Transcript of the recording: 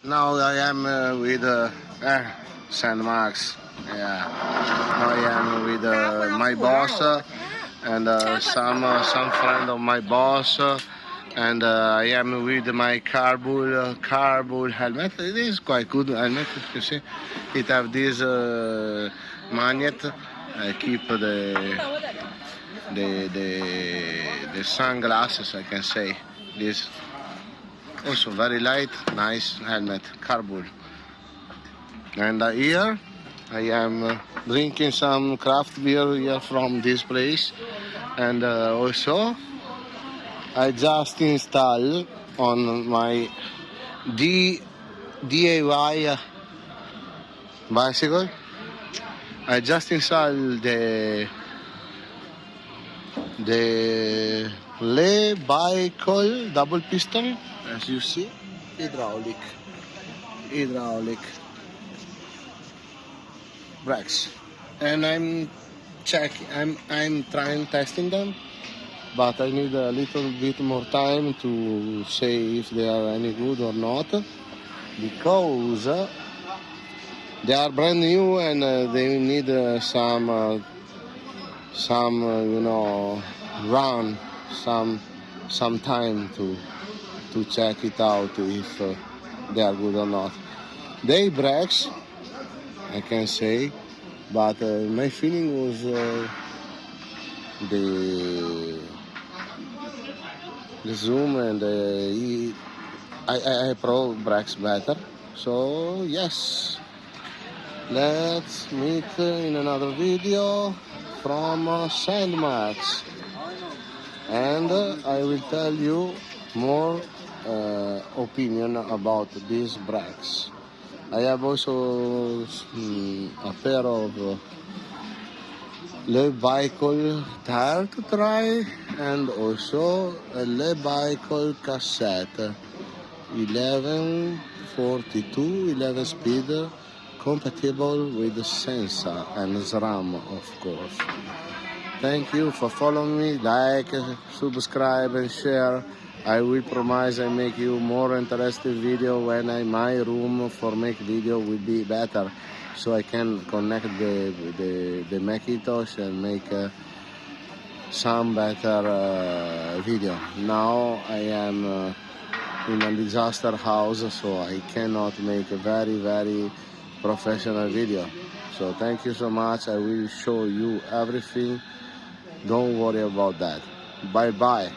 Now I am with San Max. Yeah. Now I am with my boss and some friend of my boss. And I am with my carbon helmet. It is quite good helmet. You see, it have this magnet. I keep the sunglasses. I can say this. Also very light, nice helmet, carbon. And here I am drinking some craft beer here from this place. And also I just installed on my DIY bicycle. I just installed the lebycle double piston, as you see, hydraulic brakes, and I'm trying testing them, but I need a little bit more time to say if they are any good or not, because they are brand new and they need some run, some time to check it out if they are good or not. They brakes, I can say, but my feeling was the zoom and I pro brakes better. So yes, let's meet in another video from Sandmax, and I will tell you more opinion about these brakes. I have also a pair of lebycle tire to try, and also a lebycle cassette 1142 11 speed, compatible with the sensor and SRAM, of course. Thank you for following me. Like, subscribe and share. I will promise I make you more interesting video when my room for make video will be better, so I can connect the Macintosh and make some better video. Now I am in a disaster house, so I cannot make a very professional video. So thank you so much. I will show you everything. Don't worry about that. Bye bye.